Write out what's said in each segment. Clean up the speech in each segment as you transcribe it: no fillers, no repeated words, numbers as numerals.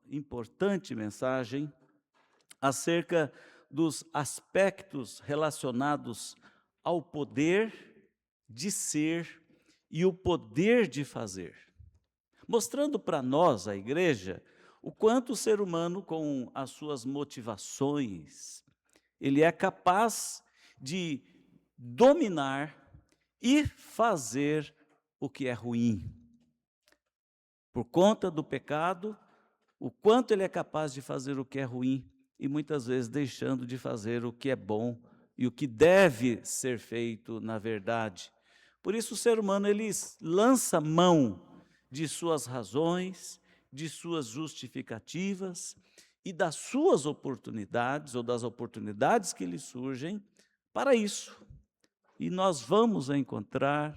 importante mensagem acerca dos aspectos relacionados ao poder de ser e o poder de fazer, mostrando para nós, a igreja, o quanto o ser humano, com as suas motivações, ele é capaz de dominar e fazer o que é ruim. Por conta do pecado, o quanto ele é capaz de fazer o que é ruim e muitas vezes deixando de fazer o que é bom e o que deve ser feito na verdade. Por isso o ser humano ele lança mão de suas razões, de suas justificativas e das suas oportunidades ou das oportunidades que lhe surgem para isso. E nós vamos encontrar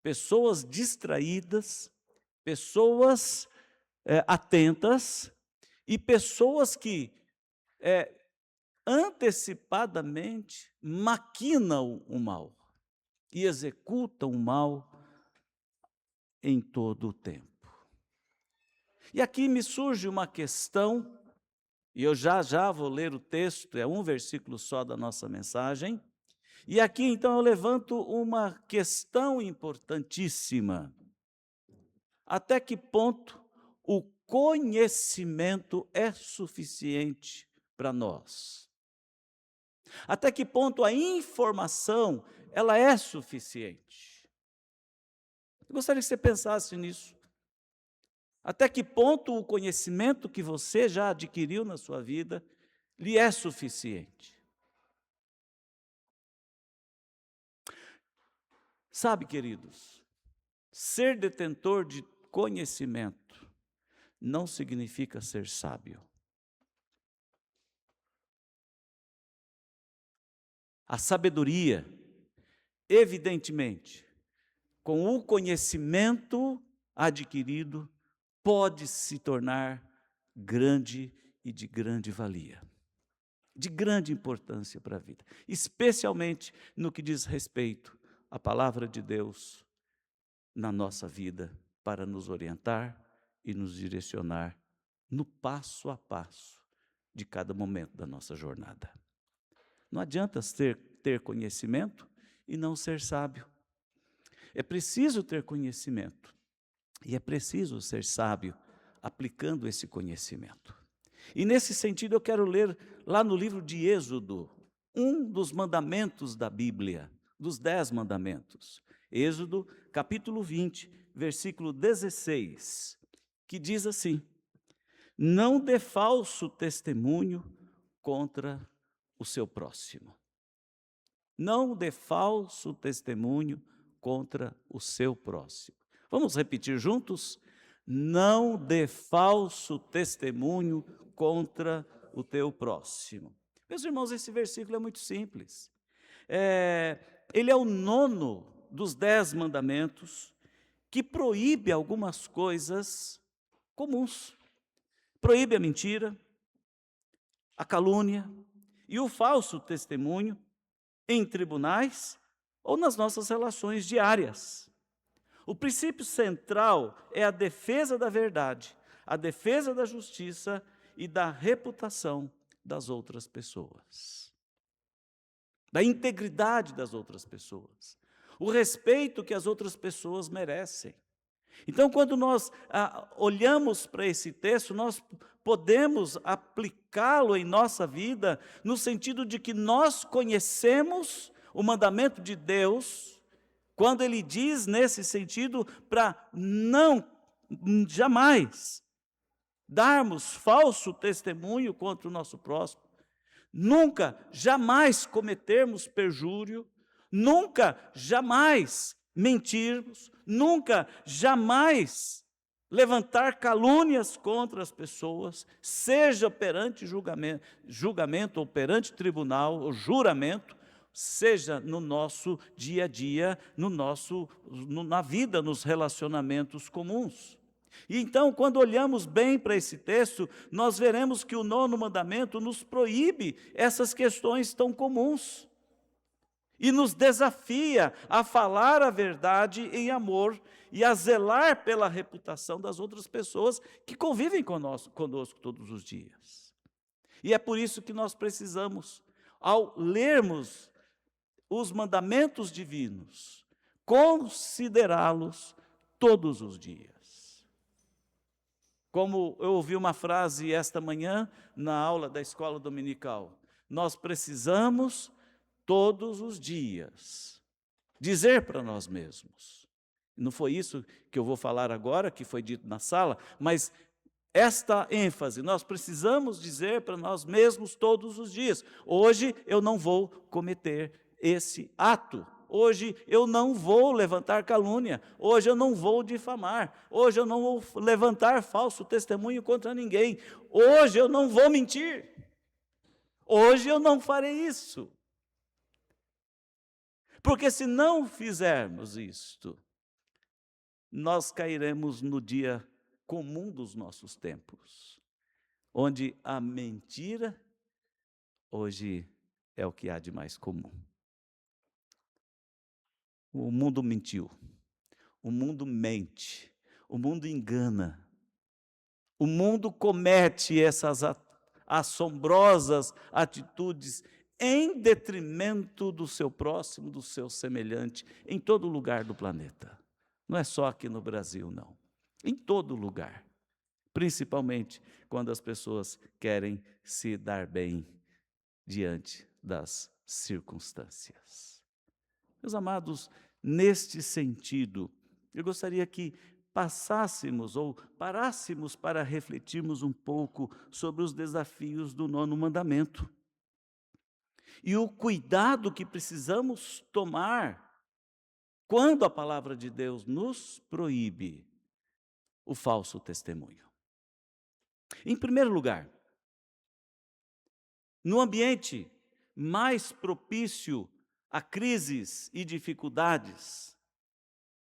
pessoas distraídas, pessoas atentas e pessoas que antecipadamente maquinam o mal e executam o mal em todo o tempo. E aqui me surge uma questão, e eu já vou ler o texto, é um versículo só da nossa mensagem, e aqui então eu levanto uma questão importantíssima. Até que ponto o conhecimento é suficiente para nós? Até que ponto a informação ela é suficiente? Eu gostaria que você pensasse nisso. Até que ponto o conhecimento que você já adquiriu na sua vida lhe é suficiente? Sabe, queridos, ser detentor de conhecimento não significa ser sábio. A sabedoria, evidentemente, com o conhecimento adquirido, pode se tornar grande e de grande valia, de grande importância para a vida, especialmente no que diz respeito à palavra de Deus na nossa vida, para nos orientar e nos direcionar no passo a passo de cada momento da nossa jornada. Não adianta ter conhecimento e não ser sábio. É preciso ter conhecimento e é preciso ser sábio aplicando esse conhecimento. E nesse sentido eu quero ler lá no livro de Êxodo, um dos mandamentos da Bíblia, dos 10 mandamentos. Êxodo, capítulo 20, versículo 16, que diz assim: não dê falso testemunho contra o seu próximo. Não dê falso testemunho contra o seu próximo. Vamos repetir juntos? Não dê falso testemunho contra o teu próximo. Meus irmãos, esse versículo é muito simples. Ele é o 9º dos 10 mandamentos que proíbe algumas coisas comuns. Proíbe a mentira, a calúnia e o falso testemunho em tribunais ou nas nossas relações diárias. O princípio central é a defesa da verdade, a defesa da justiça e da reputação das outras pessoas, da integridade das outras pessoas, o respeito que as outras pessoas merecem. Então, quando nós olhamos para esse texto, nós podemos aplicá-lo em nossa vida no sentido de que nós conhecemos o mandamento de Deus, quando Ele diz nesse sentido para não, jamais, darmos falso testemunho contra o nosso próximo, nunca, jamais cometermos perjúrio, nunca, jamais mentirmos, nunca, jamais levantar calúnias contra as pessoas, seja perante julgamento ou perante tribunal ou juramento, seja no nosso dia a dia, na vida, nos relacionamentos comuns. E então, quando olhamos bem para esse texto, nós veremos que o 9º mandamento nos proíbe essas questões tão comuns. e nos desafia a falar a verdade em amor e a zelar pela reputação das outras pessoas que convivem conosco todos os dias. E é por isso que nós precisamos, ao lermos os mandamentos divinos, considerá-los todos os dias. Como eu ouvi uma frase esta manhã na aula da escola dominical, nós precisamos todos os dias dizer para nós mesmos. Não foi isso que eu vou falar agora, que foi dito na sala, mas esta ênfase, nós precisamos dizer para nós mesmos todos os dias: hoje eu não vou cometer esse ato, hoje eu não vou levantar calúnia, hoje eu não vou difamar, hoje eu não vou levantar falso testemunho contra ninguém, hoje eu não vou mentir, hoje eu não farei isso. Porque se não fizermos isto, nós cairemos no dia comum dos nossos tempos, onde a mentira hoje é o que há de mais comum. O mundo mentiu, o mundo mente, o mundo engana, o mundo comete essas assombrosas atitudes em detrimento do seu próximo, do seu semelhante, em todo lugar do planeta. Não é só aqui no Brasil, não. Em todo lugar. Principalmente quando as pessoas querem se dar bem diante das circunstâncias. Meus amados, neste sentido, eu gostaria que passássemos ou parássemos para refletirmos um pouco sobre os desafios do 9º mandamento. E o cuidado que precisamos tomar quando a palavra de Deus nos proíbe o falso testemunho. Em primeiro lugar, no ambiente mais propício a crises e dificuldades,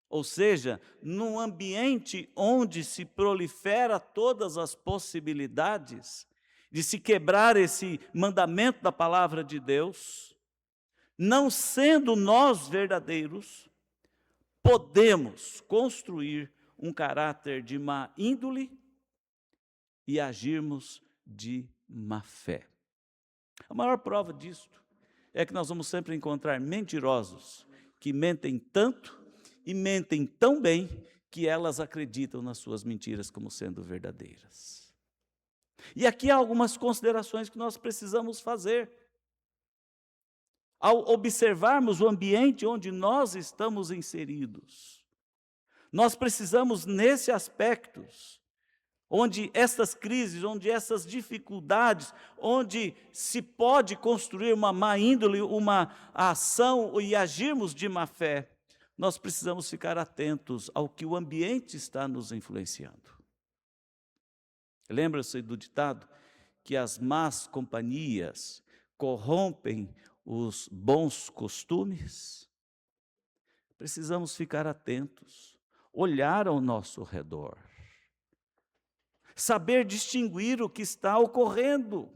ou seja, num ambiente onde se prolifera todas as possibilidades de se quebrar esse mandamento da palavra de Deus, não sendo nós verdadeiros, podemos construir um caráter de má índole e agirmos de má fé. A maior prova disto é que nós vamos sempre encontrar mentirosos que mentem tanto e mentem tão bem que elas acreditam nas suas mentiras como sendo verdadeiras. E aqui há algumas considerações que nós precisamos fazer. Ao observarmos o ambiente onde nós estamos inseridos, nós precisamos, nesse aspecto, onde essas crises, onde essas dificuldades, onde se pode construir uma má índole, uma ação e agirmos de má fé, nós precisamos ficar atentos ao que o ambiente está nos influenciando. Lembra-se do ditado que as más companhias corrompem os bons costumes? Precisamos ficar atentos, olhar ao nosso redor, saber distinguir o que está ocorrendo.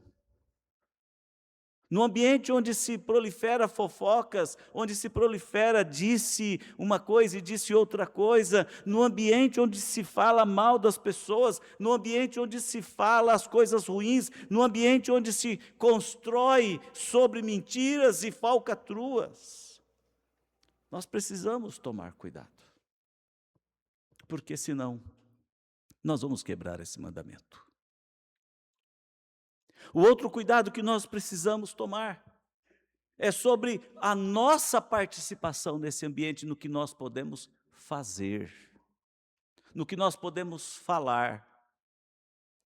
No ambiente onde se prolifera fofocas, onde se prolifera disse uma coisa e disse outra coisa, no ambiente onde se fala mal das pessoas, no ambiente onde se fala as coisas ruins, no ambiente onde se constrói sobre mentiras e falcatruas, nós precisamos tomar cuidado, porque senão nós vamos quebrar esse mandamento. O outro cuidado que nós precisamos tomar é sobre a nossa participação nesse ambiente, no que nós podemos fazer, no que nós podemos falar.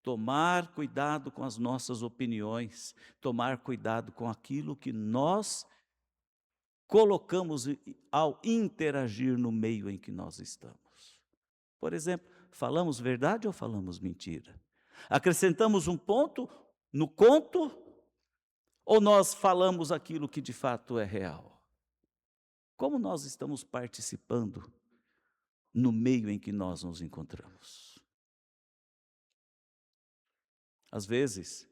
Tomar cuidado com as nossas opiniões, tomar cuidado com aquilo que nós colocamos ao interagir no meio em que nós estamos. Por exemplo, falamos verdade ou falamos mentira? Acrescentamos um ponto no conto, ou nós falamos aquilo que de fato é real? Como nós estamos participando no meio em que nós nos encontramos? Às vezes,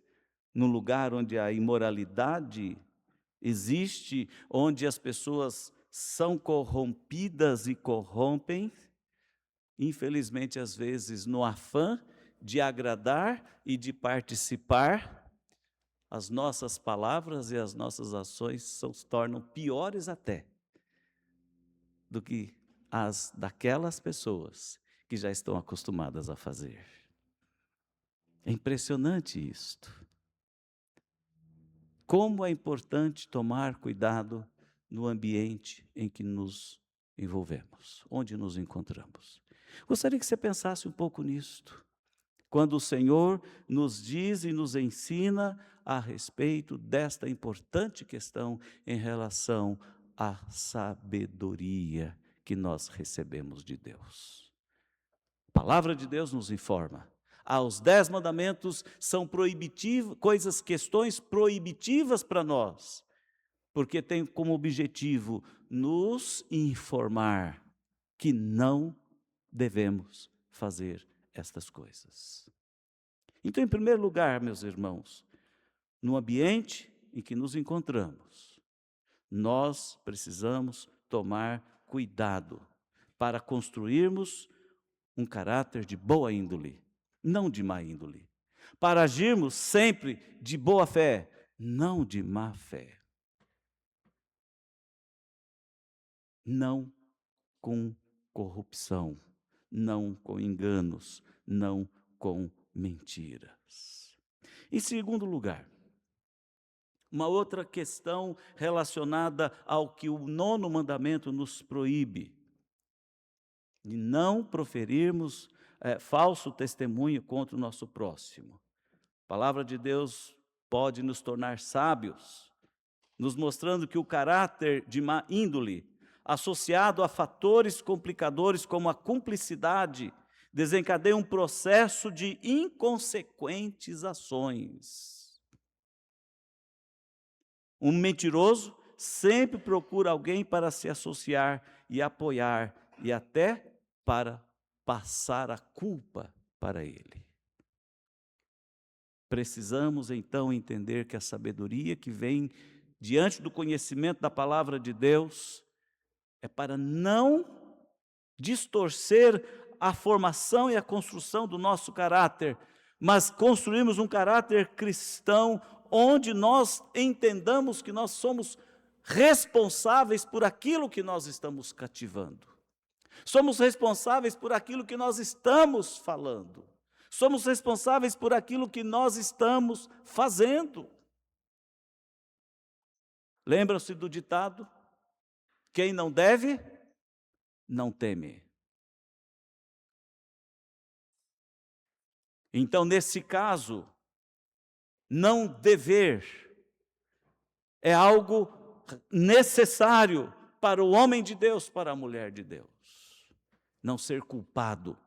num lugar onde a imoralidade Existe onde as pessoas são corrompidas e corrompem, infelizmente, às vezes, no afã de agradar e de participar, as nossas palavras e as nossas ações se tornam piores até do que as daquelas pessoas que já estão acostumadas a fazer. É impressionante isto. Como é importante tomar cuidado no ambiente em que nos envolvemos, onde nos encontramos. Gostaria que você pensasse um pouco nisto, quando o Senhor nos diz e nos ensina a respeito desta importante questão em relação à sabedoria que nós recebemos de Deus. A palavra de Deus nos informa. Os 10 mandamentos são proibitivos, questões proibitivas para nós, porque tem como objetivo nos informar que não devemos fazer estas coisas. Então, em primeiro lugar, meus irmãos, no ambiente em que nos encontramos, nós precisamos tomar cuidado para construirmos um caráter de boa índole, não de má índole. Para agirmos sempre de boa fé, não de má fé. Não com corrupção, não com enganos, não com mentiras. Em segundo lugar, uma outra questão relacionada ao que o 9º mandamento nos proíbe, de não proferirmos falso testemunho contra o nosso próximo. A palavra de Deus pode nos tornar sábios, nos mostrando que o caráter de má índole, associado a fatores complicadores como a cumplicidade, desencadeia um processo de inconsequentes ações. Um mentiroso sempre procura alguém para se associar e apoiar e até para passar a culpa para ele. Precisamos então entender que a sabedoria que vem diante do conhecimento da palavra de Deus é para não distorcer a formação e a construção do nosso caráter, mas construirmos um caráter cristão onde nós entendamos que nós somos responsáveis por aquilo que nós estamos cativando. Somos responsáveis por aquilo que nós estamos falando. Somos responsáveis por aquilo que nós estamos fazendo. Lembram-se do ditado? Quem não deve, não teme. Então, nesse caso, não dever é algo necessário para o homem de Deus, para a mulher de Deus. Não ser culpado,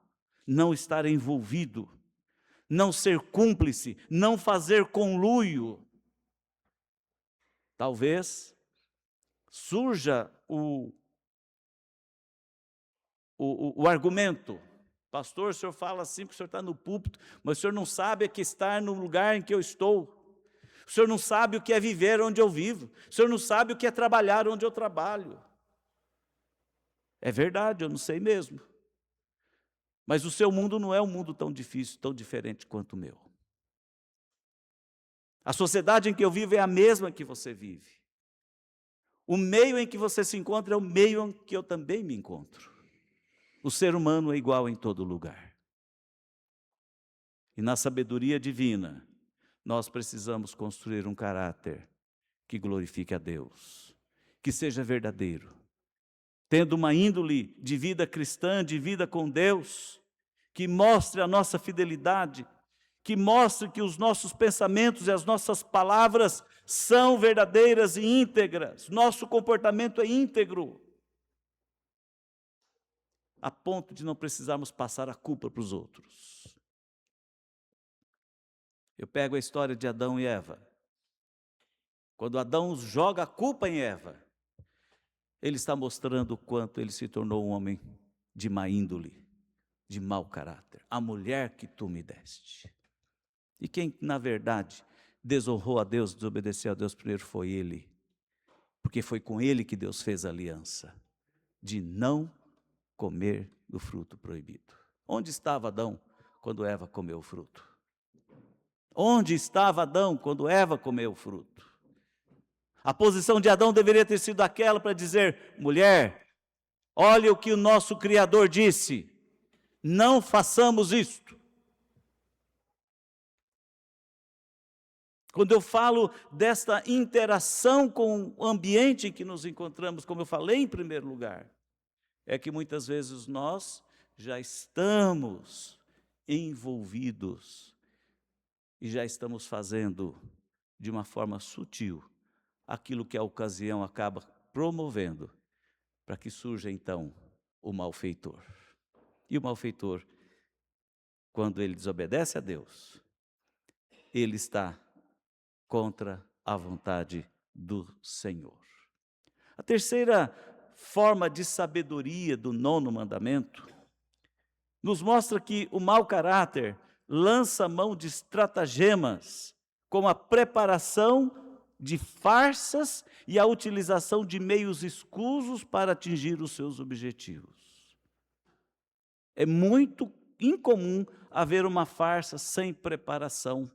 não estar envolvido, não ser cúmplice, não fazer conluio. Talvez surja o argumento: pastor, o senhor fala assim porque o senhor está no púlpito, mas o senhor não sabe que estar no lugar em que eu estou. O senhor não sabe o que é viver onde eu vivo. O senhor não sabe o que é trabalhar onde eu trabalho. É verdade, eu não sei mesmo. Mas o seu mundo não é um mundo tão difícil, tão diferente quanto o meu. A sociedade em que eu vivo é a mesma que você vive. O meio em que você se encontra é o meio em que eu também me encontro. O ser humano é igual em todo lugar. E na sabedoria divina, nós precisamos construir um caráter que glorifique a Deus, que seja verdadeiro, tendo uma índole de vida cristã, de vida com Deus, que mostre a nossa fidelidade, que mostre que os nossos pensamentos e as nossas palavras são verdadeiras e íntegras, nosso comportamento é íntegro, a ponto de não precisarmos passar a culpa para os outros. Eu pego a história de Adão e Eva. Quando Adão joga a culpa em Eva, ele está mostrando o quanto ele se tornou um homem de má índole, de mau caráter. A mulher que tu me deste. E quem, na verdade, desonrou a Deus, desobedeceu a Deus primeiro foi ele. Porque foi com ele que Deus fez a aliança de não comer do fruto proibido. Onde estava Adão quando Eva comeu o fruto? Onde estava Adão quando Eva comeu o fruto? A posição de Adão deveria ter sido aquela para dizer: mulher, olha o que o nosso Criador disse, não façamos isto. Quando eu falo desta interação com o ambiente em que nos encontramos, como eu falei em primeiro lugar, é que muitas vezes nós já estamos envolvidos e já estamos fazendo de uma forma sutil aquilo que a ocasião acaba promovendo, para que surja então o malfeitor. E o malfeitor, quando ele desobedece a Deus, ele está contra a vontade do Senhor. A terceira forma de sabedoria do 9º mandamento nos mostra que o mau caráter lança mão de estratagemas, como a preparação de farsas e a utilização de meios escusos para atingir os seus objetivos. É muito incomum haver uma farsa sem preparação.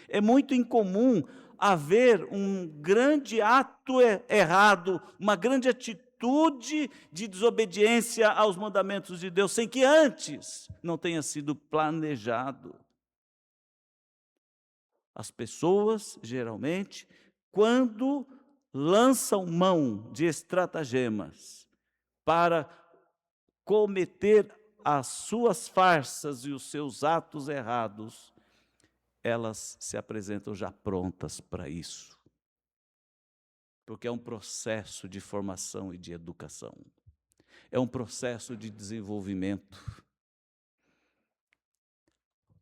É muito incomum haver um grande ato errado, uma grande atitude de desobediência aos mandamentos de Deus, sem que antes não tenha sido planejado. As pessoas, geralmente, quando lançam mão de estratagemas para cometer as suas farsas e os seus atos errados, elas se apresentam já prontas para isso. Porque é um processo de formação e de educação. É um processo de desenvolvimento.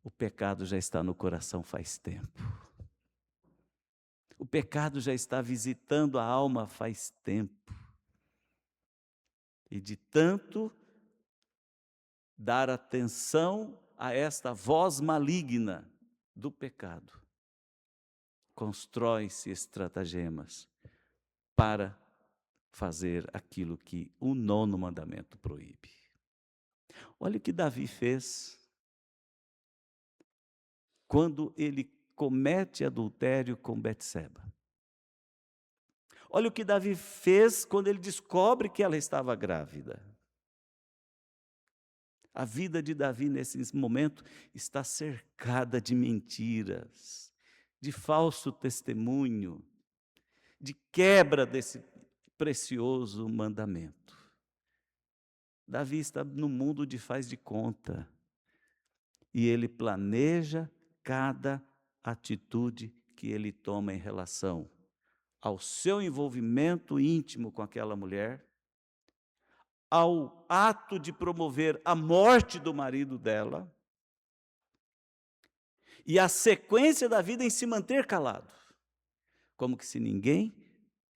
O pecado já está no coração faz tempo. O pecado já está visitando a alma faz tempo. E de tanto dar atenção a esta voz maligna do pecado, constrói-se estratagemas para fazer aquilo que o 9º mandamento proíbe. Olha o que Davi fez quando ele comete adultério com Betseba. Olha o que Davi fez quando ele descobre que ela estava grávida. A vida de Davi nesse momento está cercada de mentiras, de falso testemunho, de quebra desse precioso mandamento. Davi está no mundo de faz de conta e ele planeja cada atitude que ele toma em relação ao seu envolvimento íntimo com aquela mulher, ao ato de promover a morte do marido dela e a sequência da vida em se manter calado, como que se ninguém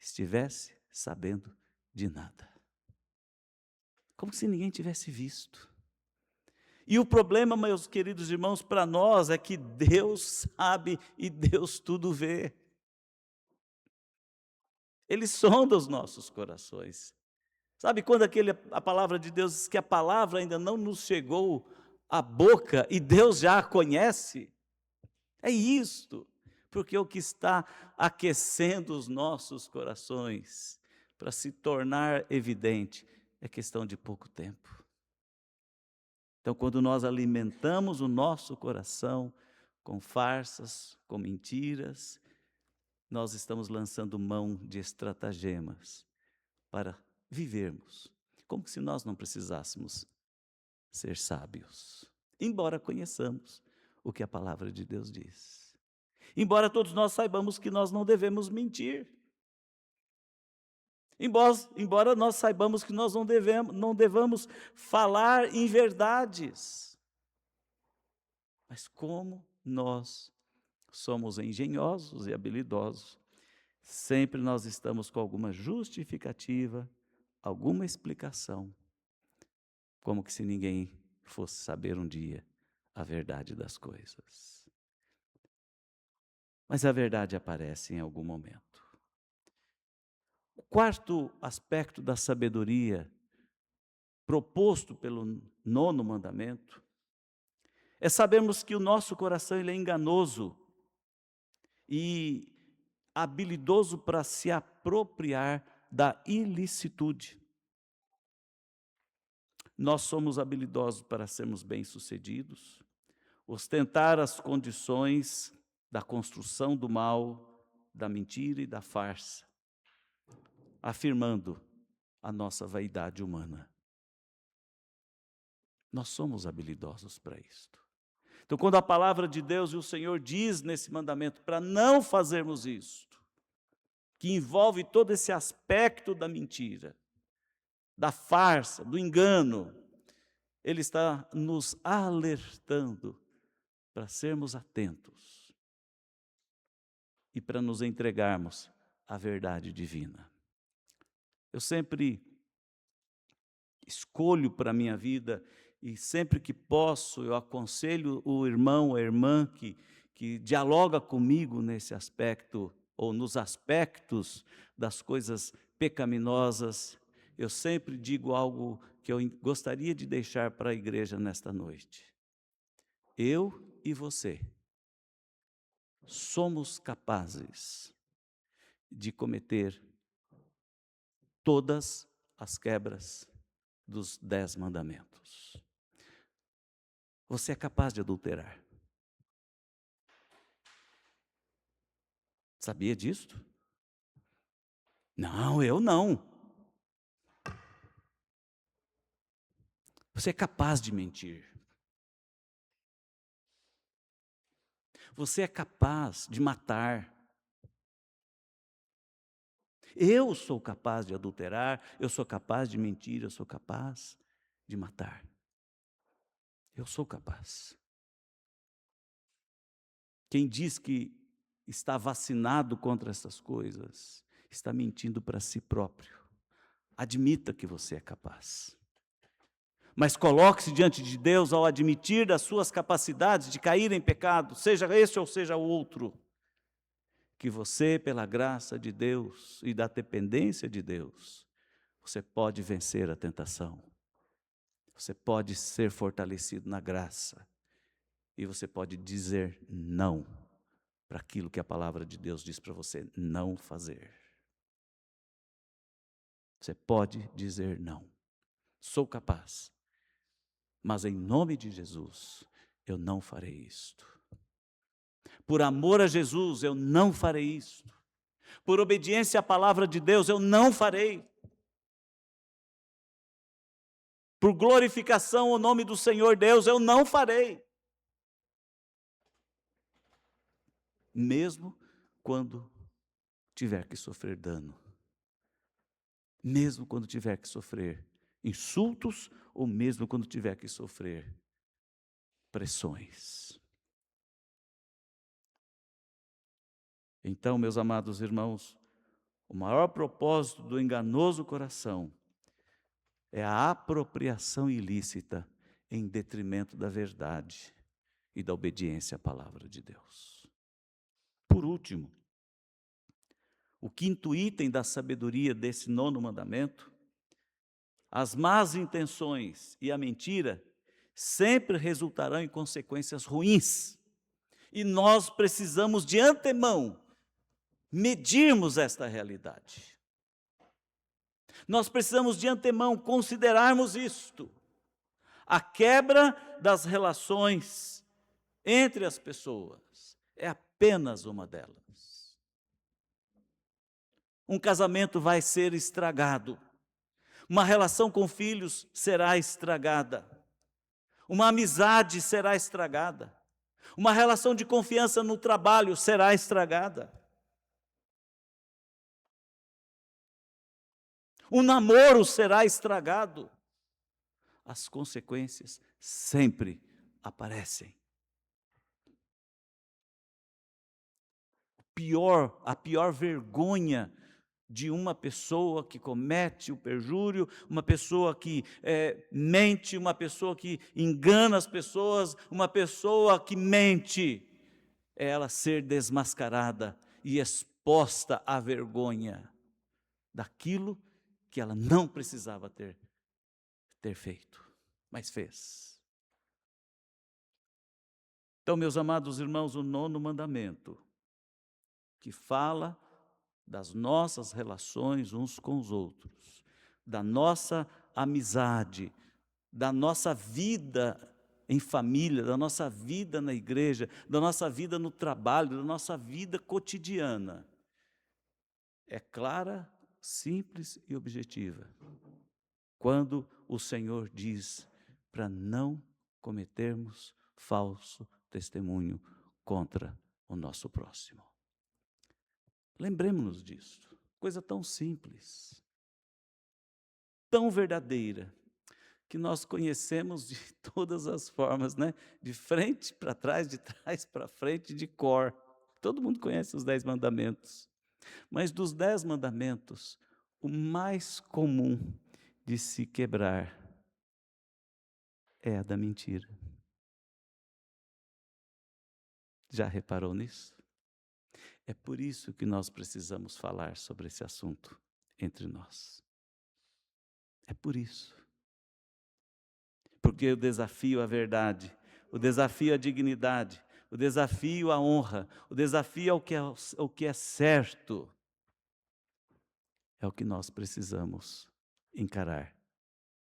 estivesse sabendo de nada. Como se ninguém tivesse visto. E o problema, meus queridos irmãos, para nós é que Deus sabe e Deus tudo vê. Ele sonda os nossos corações. Sabe quando a palavra de Deus diz que a palavra ainda não nos chegou à boca e Deus já a conhece? É isto, porque o que está aquecendo os nossos corações para se tornar evidente é questão de pouco tempo. Então, quando nós alimentamos o nosso coração com farsas, com mentiras, nós estamos lançando mão de estratagemas para vivermos como se nós não precisássemos ser sábios, embora conheçamos o que a palavra de Deus diz. Embora todos nós saibamos que nós não devemos mentir. Embora nós saibamos que nós não devamos falar inverdades. Mas como nós somos engenhosos e habilidosos, sempre nós estamos com alguma justificativa, alguma explicação, como que se ninguém fosse saber um dia a verdade das coisas. Mas a verdade aparece em algum momento. quarto aspecto da sabedoria proposto pelo 9º mandamento é sabermos que o nosso coração ele é enganoso e habilidoso para se apropriar da ilicitude. Nós somos habilidosos para sermos bem-sucedidos, ostentar as condições da construção do mal, da mentira e da farsa, afirmando a nossa vaidade humana. Nós somos habilidosos para isto. Então, quando a palavra de Deus e o Senhor diz nesse mandamento para não fazermos isto, que envolve todo esse aspecto da mentira, da farsa, do engano, Ele está nos alertando para sermos atentos e para nos entregarmos à verdade divina. Eu sempre escolho para a minha vida e sempre que posso eu aconselho o irmão, a irmã que dialoga comigo nesse aspecto ou nos aspectos das coisas pecaminosas. Eu sempre digo algo que eu gostaria de deixar para a igreja nesta noite. Eu e você somos capazes de cometer todas as quebras dos 10 mandamentos. Você é capaz de adulterar. Sabia disso? Não, eu não. Você é capaz de mentir. Você é capaz de matar. Eu sou capaz de adulterar, eu sou capaz de mentir, eu sou capaz de matar. Eu sou capaz. Quem diz que está vacinado contra essas coisas, está mentindo para si próprio. Admita que você é capaz. Mas coloque-se diante de Deus ao admitir das suas capacidades de cair em pecado, seja esse ou seja o outro, que você, pela graça de Deus e da dependência de Deus, você pode vencer a tentação. Você pode ser fortalecido na graça. E você pode dizer não para aquilo que a palavra de Deus diz para você não fazer. Você pode dizer não. Sou capaz. Mas em nome de Jesus, eu não farei isto. Por amor a Jesus, eu não farei isto. Por obediência à palavra de Deus, eu não farei. Por glorificação ao nome do Senhor Deus, eu não farei. Mesmo quando tiver que sofrer dano. Mesmo quando tiver que sofrer insultos, ou mesmo quando tiver que sofrer pressões. Então, meus amados irmãos, o maior propósito do enganoso coração é a apropriação ilícita em detrimento da verdade e da obediência à palavra de Deus. Por último, o quinto item da sabedoria desse 9º mandamento, as más intenções e a mentira sempre resultarão em consequências ruins. E nós precisamos de antemão medirmos esta realidade. Nós precisamos de antemão considerarmos isto. A quebra das relações entre as pessoas é apenas uma delas. Um casamento vai ser estragado. Uma relação com filhos será estragada. Uma amizade será estragada. Uma relação de confiança no trabalho será estragada. Um namoro será estragado. As consequências sempre aparecem. A pior vergonha de uma pessoa que comete o perjúrio, uma pessoa que mente, uma pessoa que engana as pessoas, uma pessoa que mente, é ela ser desmascarada e exposta à vergonha daquilo que ela não precisava ter feito, mas fez. Então, meus amados irmãos, o 9º mandamento, que fala das nossas relações uns com os outros, da nossa amizade, da nossa vida em família, da nossa vida na igreja, da nossa vida no trabalho, da nossa vida cotidiana, é clara, simples e objetiva. Quando o Senhor diz para não cometermos falso testemunho contra o nosso próximo. Lembremos-nos disso, coisa tão simples, tão verdadeira, que nós conhecemos de todas as formas, né? De frente para trás, de trás para frente, de cor. Todo mundo conhece os 10 mandamentos. Mas dos 10 mandamentos, o mais comum de se quebrar é a da mentira. Já reparou nisso? É por isso que nós precisamos falar sobre esse assunto entre nós. É por isso. Porque o desafio à verdade, o desafio à dignidade, o desafio à honra, o desafio ao que é certo, é o que nós precisamos encarar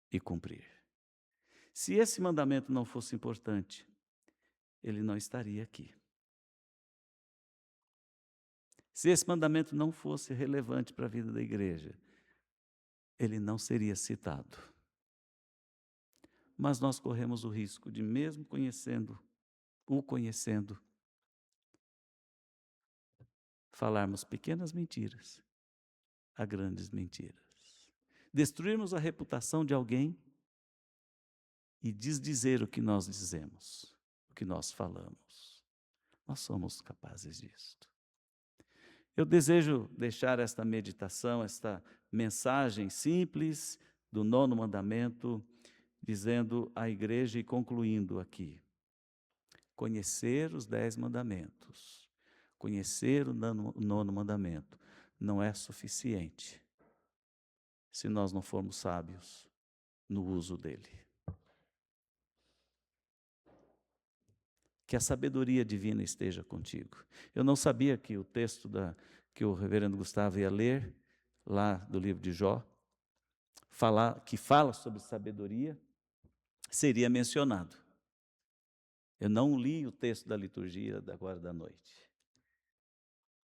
e cumprir. Se esse mandamento não fosse importante, ele não estaria aqui. Se esse mandamento não fosse relevante para a vida da igreja, ele não seria citado. Mas nós corremos o risco de, mesmo conhecendo, falarmos pequenas mentiras a grandes mentiras. Destruirmos a reputação de alguém e desdizer o que nós dizemos, o que nós falamos. Nós somos capazes disto. Eu desejo deixar esta meditação, esta mensagem simples do 9º mandamento, dizendo à igreja e concluindo aqui: conhecer os 10 mandamentos, conhecer o 9º mandamento não é suficiente se nós não formos sábios no uso dele. Que a sabedoria divina esteja contigo. Eu não sabia que o texto que o reverendo Gustavo ia ler, lá do livro de Jó, que fala sobre sabedoria, seria mencionado. Eu não li o texto da liturgia agora da noite.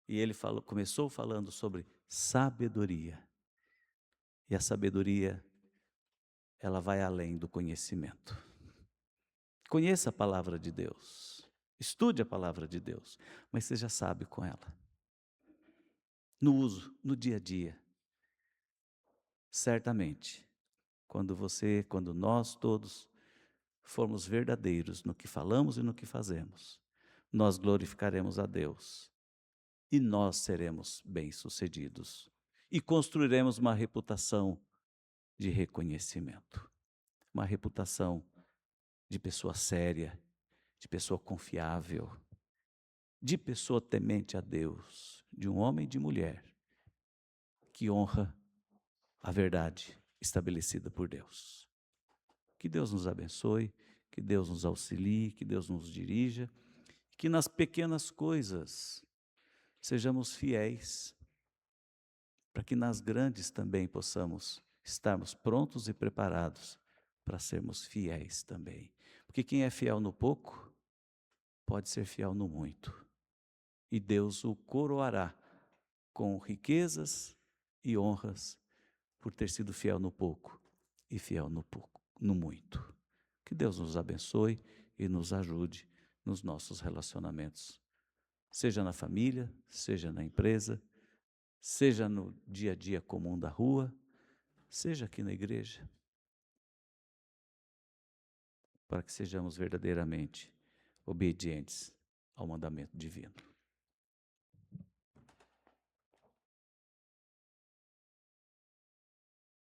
E ele começou falando sobre sabedoria. E a sabedoria, ela vai além do conhecimento. Conheça a palavra de Deus, estude a palavra de Deus, mas seja sábio com ela. No uso, no dia a dia. Certamente, quando nós todos formos verdadeiros no que falamos e no que fazemos, nós glorificaremos a Deus e nós seremos bem-sucedidos e construiremos uma reputação de reconhecimento, uma reputação de pessoa séria, de pessoa confiável, de pessoa temente a Deus, de um homem e de mulher que honra a verdade estabelecida por Deus. Que Deus nos abençoe, que Deus nos auxilie, que Deus nos dirija, que nas pequenas coisas sejamos fiéis, para que nas grandes também possamos estarmos prontos e preparados para sermos fiéis também. Porque quem é fiel no pouco, pode ser fiel no muito. E Deus o coroará com riquezas e honras por ter sido fiel no pouco e fiel no muito. Que Deus nos abençoe e nos ajude nos nossos relacionamentos, seja na família, seja na empresa, seja no dia a dia comum da rua, seja aqui na igreja, para que sejamos verdadeiramente obedientes ao mandamento divino.